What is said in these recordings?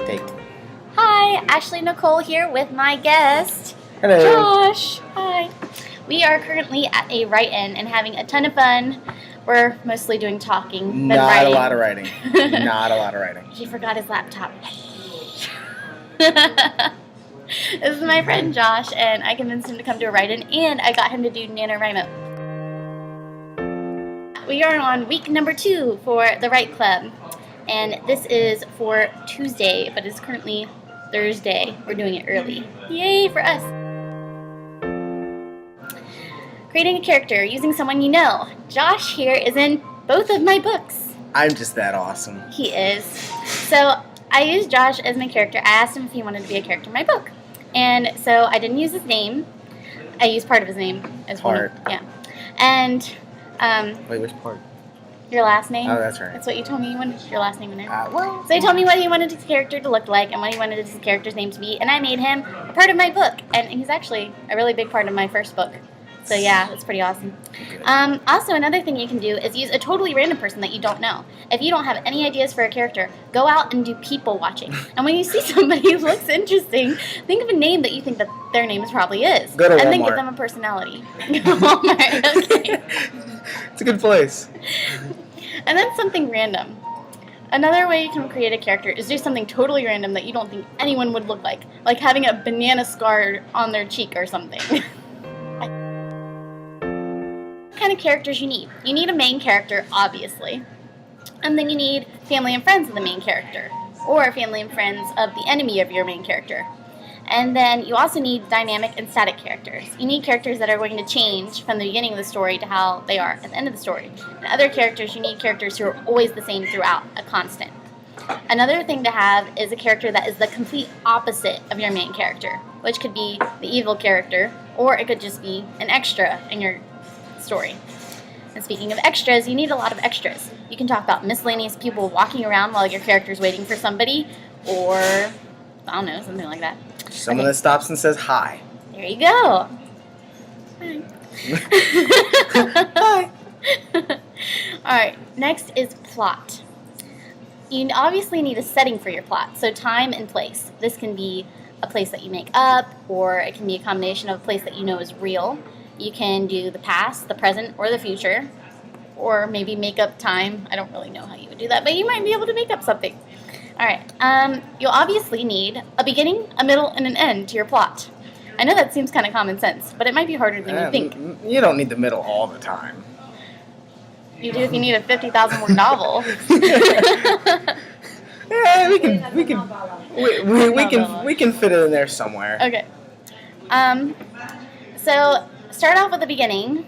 Take. Hi, AshleyNicole here with my guest, Hello. Josh. Hi. We are currently at a write-in and having a ton of fun. We're mostly doing talking, Not writing. a lot of writing. Not a lot of writing. He forgot his laptop. This is my friend Josh, and I convinced him to come to a write-in, and I got him to do NaNoWriMo. We are on week number 2 for the Write Club, and this is for Tuesday, but it's currently Thursday. We're doing it early. Yay for us! Creating a character using someone you know. Josh here is in both of my books. I'm just that awesome. He is. So I used Josh as my character. I asked him if he wanted to be a character in my book. And so I didn't use his name. I used part of his name as Part. Yeah. And Wait, which part? your last name. Oh, that's right. That's what you told me you wanted your last name in there. Well, So he told me what he wanted his character to look like and what he wanted his character's name to be, and I made him a part of my book. And he's actually a really big part of my first book. So yeah, it's pretty awesome. Also, another thing you can do is use a totally random person that you don't know. If you don't have any ideas for a character, go out and do people watching. And when you see somebody who looks interesting, think of a name that you think that their name probably is. Go to and Walmart. then give them a personality. Walmart, okay. It's a good place. And then something random. Another way you can create a character is do something totally random that you don't think anyone would look like having a banana scar on their cheek or something. What kind of characters you need? You need a main character, obviously. And then you need family and friends of the main character, or family and friends of the enemy of your main character. And then you also need dynamic and static characters. You need characters that are going to change from the beginning of the story to how they are at the end of the story. And other characters, you need characters who are always the same throughout, a constant. Another thing to have is a character that is the complete opposite of your main character, which could be the evil character, or it could just be an extra in your story. And speaking of extras, you need a lot of extras. You can talk about miscellaneous people walking around while your character's waiting for somebody, or, I don't know, something like that. Someone that stops and says hi. There you go. Hi. Hi. Alright, next is plot. You obviously need a setting for your plot, so time and place. This can be a place that you make up, or it can be a combination of a place that you know is real. You can do the past, the present, or the future, or maybe make up time. I don't really know how you would do that, but you might be able to make up something. Alright, you'll obviously need a beginning, a middle, and an end to your plot. I know that seems kind of common sense, but it might be harder than you think. You don't need the middle all the time. You do if you need a 50,000 word novel. Yeah, we can fit it in there somewhere. Okay. So start off with the beginning,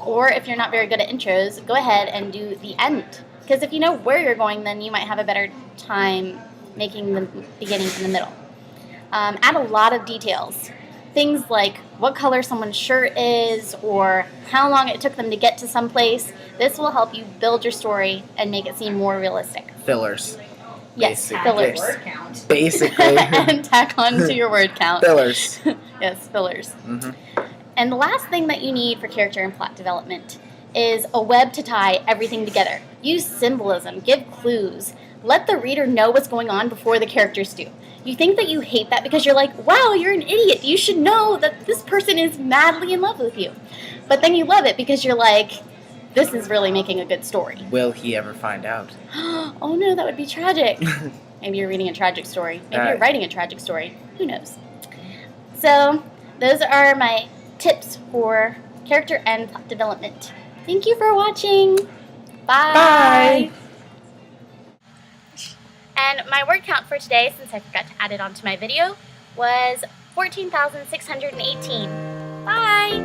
or if you're not very good at intros, go ahead and do the end. Because if you know where you're going, then you might have a better time making the beginning and the middle. Add a lot of details. Things like what color someone's shirt is, or how long it took them to get to some place. This will help you build your story and make it seem more realistic. Fillers. Yes, fillers. Basically. And tack on to your word count. Fillers. Yes, fillers. Mm-hmm. And the last thing that you need for character and plot development is a web to tie everything together. Use symbolism, give clues, let the reader know what's going on before the characters do. You think that you hate that because you're like, wow, you're an idiot. You should know that this person is madly in love with you. But then you love it because you're like, this is really making a good story. Will he ever find out? Oh no, that would be tragic. Maybe you're reading a tragic story. Maybe you're writing a tragic story. Who knows? So, those are my tips for character and plot development. Thank you for watching. Bye. Bye. And my word count for today, since I forgot to add it onto my video, was 14,618. Bye.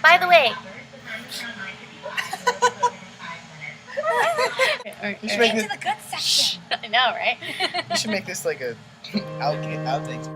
By the way, You should make this, I know, right? you should make this like a outtake.